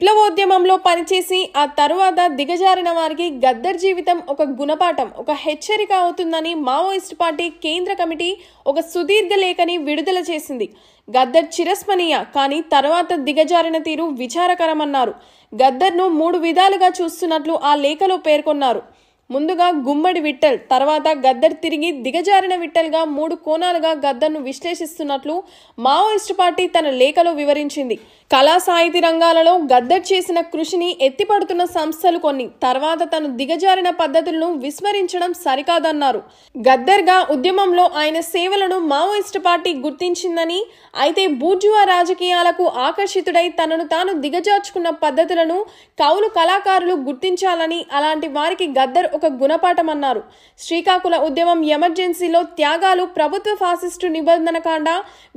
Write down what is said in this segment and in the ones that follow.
విప్లవోద్యమంలో పనిచేసి ఆ తరువాత దిగజారిన వారికి గద్దర్ జీవితం ఒక గుణపాఠం, ఒక హెచ్చరిక అవుతుందని మావోయిస్ట్ పార్టీ కేంద్ర కమిటీ ఒక సుదీర్ఘ లేఖని విడుదల చేసింది. గద్దర్ చిరస్మరణీయ, కానీ తర్వాత దిగజారిన తీరు విచారకరమన్నారు. గద్దర్ను 3 విధాలుగా చూస్తున్నట్లు ఆ లేఖలో పేర్కొన్నారు. ముందుగా గుమ్మడి విఠల్, తర్వాత గద్దర్ తిరిగి దిగజారిన విఠల్గా 3 కోణాలుగా గద్దర్ను విశ్లేషిస్తున్నట్లు మావోయిస్టు పార్టీ తన లేఖలో వివరించింది. కళా సాహితీ రంగాలలో గద్దర్ చేసిన కృషిని ఎత్తిపడుతున్న సంస్థలు కొన్ని, తర్వాత తను దిగజారిన పద్ధతులను విస్మరించడం సరికాదన్నారు. గద్దర్గా ఉద్యమంలో ఆయన సేవలను మావోయిస్టు పార్టీ గుర్తించిందని, అయితే బూర్జువా రాజకీయాలకు ఆకర్షితుడై తనను తాను దిగజార్చుకున్న పద్ధతులను కౌలు కళాకారులు గుర్తించాలని, అలాంటి వారికి గద్దర్ ఒక గుణపాఠమన్నారు. శ్రీకాకుళ ఉద్యమం, ఎమర్జెన్సీలో త్యాగాలు, ప్రభుత్వ ఫాసిస్టు నిబంధన కాండ,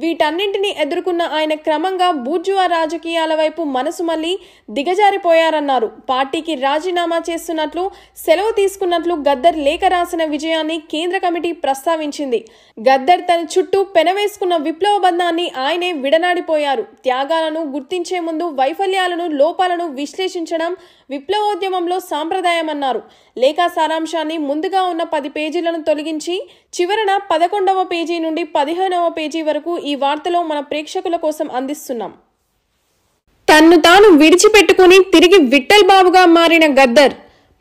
వీటన్నింటినీ ఎదుర్కొన్న ఆయన క్రమంగా బూర్జువా రాజకీయాల వైపు మనసు మళ్లీ దిగజారిపోయారన్నారు. పార్టీకి రాజీనామా చేస్తున్నట్లు, సెలవు తీసుకున్నట్లు గద్దర్ లేఖ రాసిన విజయాన్ని కేంద్ర కమిటీ ప్రస్తావించింది. గద్దర్ తన చుట్టూ పెనవేసుకున్న విప్లవ బంధాన్ని ఆయనే విడనాడిపోయారు. త్యాగాలను గుర్తించే ముందు వైఫల్యాలను, లోపాలను విశ్లేషించడం విప్లవోద్యమంలో సాంప్రదాయమన్నారు. లేఖ సారాంశాన్ని ముందుగా ఉన్న 10 పేజీలను తొలగించి చివరన 11వ పేజీ నుండి 15వ పేజీ వరకు ఈ వార్తలో మన ప్రేక్షకుల కోసం అందిస్తున్నాం. తన్ను తాను విడిచిపెట్టుకుని తిరిగి విఠల్ బాబుగా మారిన గద్దర్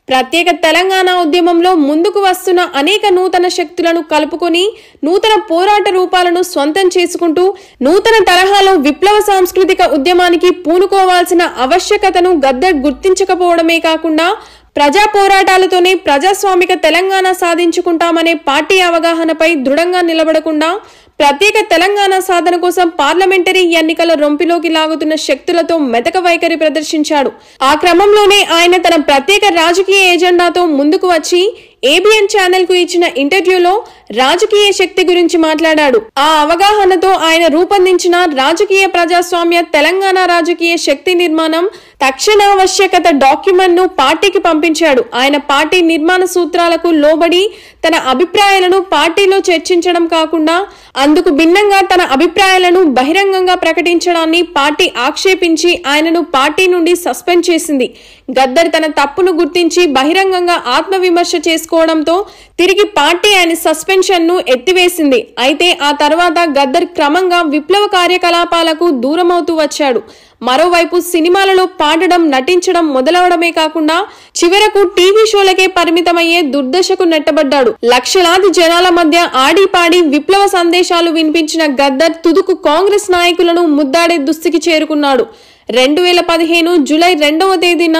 ప్రత్యేక తెలంగాణ ఉద్యమంలో ముందుకు వస్తున్న అనేక నూతన శక్తులను కలుపుకొని నూతన పోరాట రూపాలను స్వంతం చేసుకుంటూ నూతన తరహాలో విప్లవ సాంస్కృతిక ఉద్యమానికి పూనుకోవాల్సిన ఆవశ్యకతను గద్దర్ గుర్తించకపోవడమే కాకుండా ప్రజా పోరాటాలతోనే ప్రజాస్వామిక తెలంగాణ సాధించుకుంటామనే పార్టీ అవగాహనపై దృఢంగా నిలబడకుండా ప్రత్యేక తెలంగాణ సాధన కోసం పార్లమెంటరీ ఎన్నికల రొంపిలోకి లాగుతున్న శక్తులతో మెతక వైఖరి ప్రదర్శించాడు. ఆ క్రమంలోనే ఆయన తన ప్రత్యేక రాజకీయ ఎజెండాతో ముందుకు వచ్చి ABN ఛానల్ కు ఇచ్చిన ఇంటర్వ్యూలో రాజకీయ శక్తి గురించి మాట్లాడాడు. ఆ అవగాహనతో ఆయన రూపొందించిన రాజకీయ ప్రజాస్వామ్య తెలంగాణ రాజకీయ శక్తి నిర్మాణం తక్షణావశ్యకత డాక్యుమెంట్ ను పార్టీకి పంపించాడు. ఆయన పార్టీ నిర్మాణ సూత్రాలకు లోబడి తన అభిప్రాయాలను పార్టీలో చర్చించడం కాకుండా అందుకు భిన్నంగా తన అభిప్రాయాలను బహిరంగంగా ప్రకటించడాన్ని పార్టీ ఆక్షేపించి ఆయనను పార్టీ నుండి సస్పెండ్ చేసింది. గద్దర్ తన తప్పును గుర్తించి బహిరంగంగా ఆత్మవిమర్శ చేసుకోవడంతో తిరిగి పార్టీ ఆయన సస్పెన్షన్ ను ఎత్తివేసింది. అయితే ఆ తర్వాత గద్దర్ క్రమంగా విప్లవ కార్యకలాపాలకు దూరమవుతూ వచ్చాడు. మరోవైపు సినిమాలలో పాడడం, నటించడం మొదలవడమే కాకుండా చివరకు టీవీ షోలకే పరిమితమయ్యే దుర్దశకు నెట్టబడ్డాడు. లక్షలాది జనాల మధ్య ఆడి పాడి విప్లవ సందేశాలు వినిపించిన గద్దర్ తుదుకు కాంగ్రెస్ నాయకులను ముద్దాడే దుస్థితికి చేరుకున్నాడు. 2015 జూలై 2వ తేదీన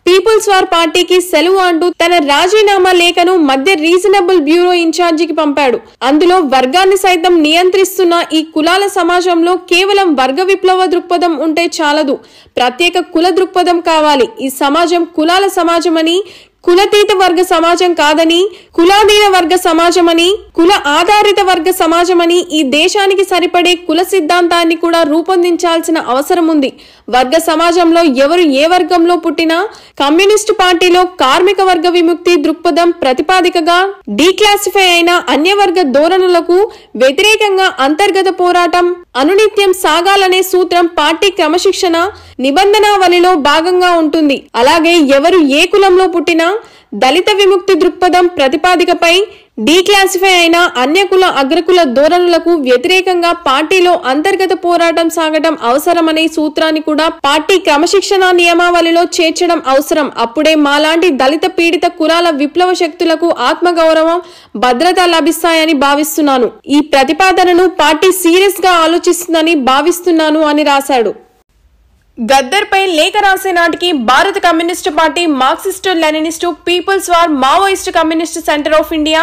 పీపుల్స్ వార్ పార్టీకి సెలవు అంటూ తన రాజీనామా లేఖను మధ్య రీజనబుల్ బ్యూరో ఇన్ఛార్జికి పంపాడు. అందులో వర్గాన్ని సైతం నియంత్రిస్తున్న ఈ కులాల సమాజంలో కేవలం వర్గ విప్లవ దృక్పథం ఉంటే చాలదు, ప్రత్యేక కుల దృక్పథం కావాలి. ఈ సమాజం కులాల సమాజమని, కులతీత వర్గ సమాజం కాదని, కులాధీన వర్గ సమాజమని, కుల ఆధారిత వర్గ సమాజమని ఈ దేశానికి సరిపడే కుల సిద్ధాంతాన్ని కూడా రూపొందించాల్సిన అవసరం ఉంది. వర్గ సమాజంలో ఎవరు ఏ వర్గంలో పుట్టినా కమ్యూనిస్టు పార్టీలో కార్మిక వర్గ విముక్తి దృక్పథం ప్రతిపాదికగా డీక్లాసిఫై అయిన అన్యవర్గ ధోరణులకు వ్యతిరేకంగా అంతర్గత పోరాటం అనునిత్యం సాగాలనే సూత్రం పార్టీ క్రమశిక్షణ నిబంధనావళిలో భాగంగా ఉంటుంది. అలాగే ఎవరు ఏ కులంలో పుట్టినా దళిత విముక్తి దృక్పథం ప్రతిపాదికపై డీక్లాసిఫై అయిన అన్యకుల అగ్రకుల ధోరణులకు వ్యతిరేకంగా పార్టీలో అంతర్గత పోరాటం సాగడం అవసరమనే సూత్రాన్ని కూడా పార్టీ క్రమశిక్షణ నియమావళిలో చేర్చడం అవసరం. అప్పుడే మాలాంటి దళిత పీడిత కులాల విప్లవ శక్తులకు ఆత్మగౌరవం, భద్రత లభిస్తాయని భావిస్తున్నాను. ఈ ప్రతిపాదనను పార్టీ సీరియస్ గా ఆలోచిస్తుందని భావిస్తున్నాను అని రాశాడు. గద్దర్ పై లేఖ రాసే నాటికి భారత communist party, Marxist Leninist, People's War, Maoist Communist Centre of India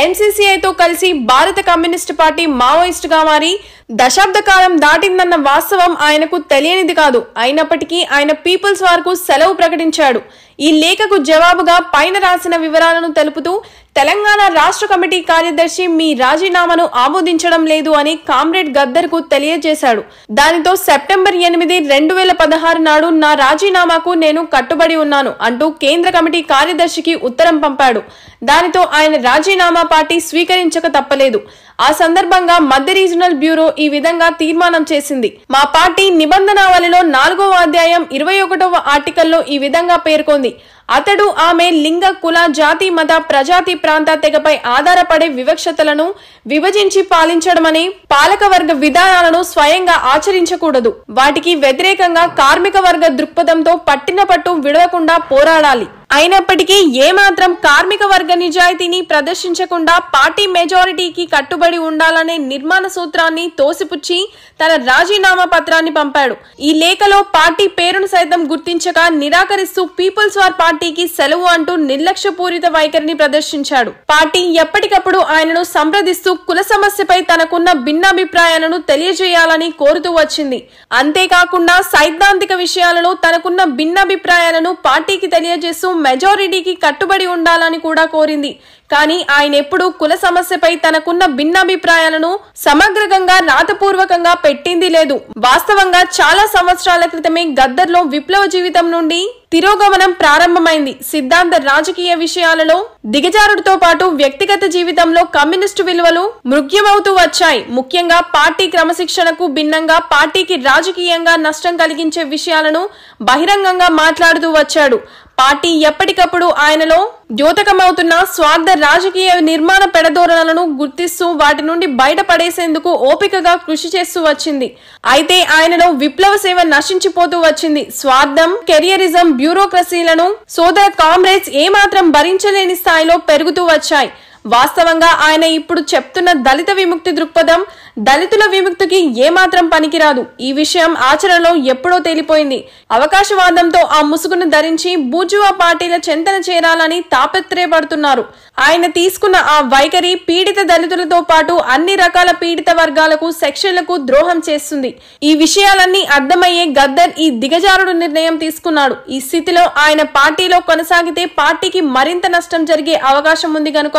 NCCIతో కలిసి భారత కమ్యూనిస్టు పార్టీ మావోయిస్టుగా మారి దశాబ్ద కాలం దాటిందన్న వాస్తవం ఆయనకు తెలియనిది కాదు. అయినప్పటికీ ఆయన పీపుల్స్ వార్ కు సెలవు ప్రకటించాడు. ఈ లేఖకు జవాబుగా పైన రాసిన వివరాలను తెలుపుతూ తెలంగాణ రాష్ట్ర కమిటీ కార్యదర్శి మీ రాజీనామాను ఆమోదించడం లేదు అని కామ్రేడ్ గద్దర్ కు తెలియజేశాడు. దానితో సెప్టెంబర్ 8, 2016 నాడు నా రాజీనామాకు నేను కట్టుబడి ఉన్నాను అంటూ కేంద్ర కమిటీ కార్యదర్శికి ఉత్తరం పంపాడు. దానితో ఆయన రాజీనామా పార్టీ స్వీకరించక తప్పలేదు. ఆ సందర్భంగా మధ్య రీజనల్ బ్యూరో ఈ విధంగా తీర్మానం చేసింది. మా పార్టీ నిబంధనావళిలో 4వ అధ్యాయం 21వ ఆర్టికల్లో ఈ విధంగా పేర్కొంది. అతడు ఆమె లింగ, కుల, జాతి, మత, ప్రజాతి, ప్రాంత, తెగపై ఆధారపడే వివక్షతలను విభజించి పాలించడమని పాలకవర్గ విధానాలను స్వయంగా ఆచరించకూడదు. వాటికి వ్యతిరేకంగా కార్మిక వర్గ దృక్పథంతో పట్టిన పట్టు విడవకుండా పోరాడాలి. అయినప్పటికీ ఏమాత్రం కార్మిక వర్గ నిజాయితీని ప్రదర్శించకుండా పార్టీ మెజారిటీకి కట్టుబడి ఉండాలనే నిర్మాణ సూత్రాన్ని తోసిపుచ్చి తన రాజీనామా పత్రాన్ని పంపాడు. ఈ లేఖలో పార్టీ పేరును సైతం గుర్తించక నిరాకరిస్తూ పీపుల్స్ వార్ పార్టీకి సెలవు అంటూ నిర్లక్ష్యపూరిత వైఖరిని ప్రదర్శించాడు. పార్టీ ఎప్పటికప్పుడు ఆయనను సంప్రదిస్తూ కుల సమస్యపై తనకున్న భిన్నాభిప్రాయాలను తెలియజేయాలని కోరుతూ వచ్చింది. అంతేకాకుండా సైద్ధాంతిక విషయాలలో తనకున్న భిన్నాభిప్రాయాలను పార్టీకి తెలియజేస్తూ మెజారిటీకి కట్టుబడి ఉండాలని కూడా కోరింది. కానీ ఆయన ఎప్పుడూ కుల సమస్యపై తనకున్న భిన్నాభిప్రాయాలను సమగ్రంగా రాతపూర్వకంగా పెట్టింది లేదు. వాస్తవంగా చాలా సంవత్సరాల క్రితమే గద్దర్లో విప్లవ జీవితం నుండి తిరోగమనం ప్రారంభమైంది. సిద్ధాంత రాజకీయ విషయాలలో దిగజారుడితో పాటు వ్యక్తిగత జీవితంలో కమ్యూనిస్టు విలువలు మృగ్యమవుతూ వచ్చాయి. ముఖ్యంగా పార్టీ క్రమశిక్షణకు భిన్నంగా పార్టీకి రాజకీయంగా నష్టం కలిగించే విషయాలను బహిరంగంగా మాట్లాడుతూ వచ్చాడు. పార్టీ ఎప్పటికప్పుడు ఆయనలో ద్యోతకమవుతున్న స్వార్థ రాజకీయ నిర్మాణ పెడధోరణులను గుర్తిస్తూ వాటి నుండి బయటపడేసేందుకు ఓపికగా కృషి చేస్తూ వచ్చింది. అయితే ఆయనలో విప్లవ సేవ నశించిపోతూ వచ్చింది. స్వార్థం, కెరియరిజం, బ్యూరోక్రసీలను సోదర కామ్రేడ్స్ ఏమాత్రం భరించలేని స్థాయిలో పెరుగుతూ వచ్చాయి. వాస్తవంగా ఆయన ఇప్పుడు చెప్తున్న దళిత విముక్తి దృక్పథం దళితుల విముక్తికి ఏమాత్రం పనికిరాదు. ఈ విషయం ఆచరణలో ఎప్పుడో తేలిపోయింది. అవకాశవాదంతో ఆ ముసుగును ధరించి బూర్జువా పార్టీల చెంతన చేరాలని తాపత్రయపడుతున్నారు. ఆయన తీసుకున్న ఆ వైఖరి పీడిత దళితులతో పాటు అన్ని రకాల పీడిత వర్గాలకు, సెక్షన్లకు ద్రోహం చేస్తుంది. ఈ విషయాలన్నీ అర్థమయ్యే గద్దర్ ఈ దిగజారుడు నిర్ణయం తీసుకున్నాడు. ఈ స్థితిలో ఆయన పార్టీలో కొనసాగితే పార్టీకి మరింత నష్టం జరిగే అవకాశం ఉంది కనుక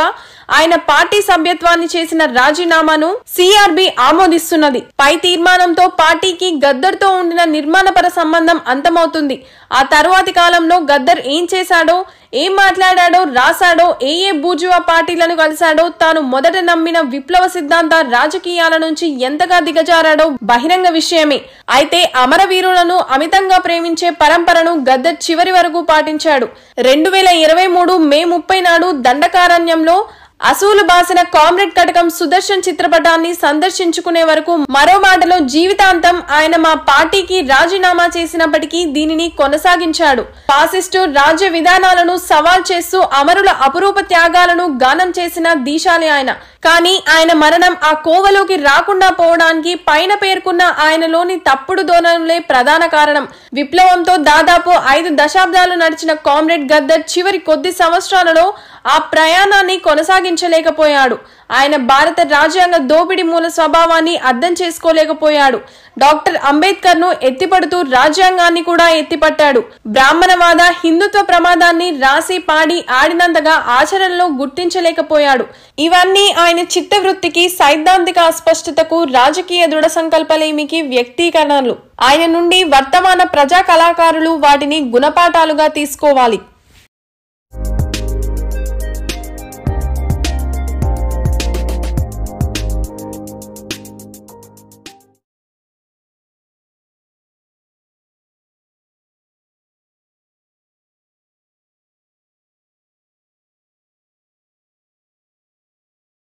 ఆయన పార్టీ సభ్యత్వాన్ని చేసిన రాజీనామాను సిఆర్బి ఆమోదిస్తున్నది. పై తీర్మానంతో పార్టీకి గద్దర్తో ఉండిన నిర్మాణపర సంబంధం అంతమవుతుంది. ఆ తరువాతి కాలంలో గద్దర్ ఏం చేశాడో, ఏం మాట్లాడాడో, రాశాడో, ఏ బూర్జువా పార్టీలను కలిశాడో, తాను మొదట నమ్మిన విప్లవ సిద్ధాంత రాజకీయాల నుంచి ఎంతగా దిగజారాడో బహిరంగ విషయమే. అయితే అమరవీరులను అమితంగా ప్రేమించే పరంపరను గద్దర్ చివరి వరకు పాటించాడు. 2023 మే 30 నాడు దండకారణ్యంలో అసూలు బాసిన కామ్రేడ్ కటకం సుదర్శన్ చిత్రపటాన్ని సందర్శించుకునే వరకు మరో మాటలో జీవితాంతం ఆయన మా పార్టీకి రాజీనామా చేసినప్పటికీ దీనిని కొనసాగించాడు. ఫాసిస్టు రాజ్య విధానాలను సవాల్ చేస్తూ అమరుల అపురూప త్యాగాలను గానం చేసిన దీశాలి ఆయన. కానీ ఆయన మరణం ఆ కోవలోకి రాకుండా పోవడానికి పైన పేర్కొన్న ఆయనలోని తప్పుడు ధోరణులే ప్రధాన కారణం. విప్లవంతో దాదాపు 5 దశాబ్దాలు నడిచిన కామ్రేడ్ గద్దర్ చివరి కొద్ది సంవత్సరాలలో ఆ ప్రయాణాన్ని కొనసాగించలేకపోయాడు. ఆయన భారత రాజ్యాంగ దోపిడీ మూల స్వభావాన్ని అర్థం చేసుకోలేకపోయాడు. డాక్టర్ అంబేద్కర్ ను ఎత్తిపడుతూ రాజ్యాంగాన్ని కూడా ఎత్తిపట్టాడు. బ్రాహ్మణవాద, హిందుత్వ ప్రమాదాన్ని రాసి పాడి ఆడినంతగా ఆచరణలో గుర్తించలేకపోయాడు. ఇవన్నీ ఆయన చిత్తవృత్తికి, సైద్ధాంతిక అస్పష్టతకు, రాజకీయ దృఢ సంకల్పలేమికి వ్యక్తీకరణలు. ఆయన నుండి వర్తమాన ప్రజా కళాకారులు వాటిని గుణపాఠాలుగా తీసుకోవాలి.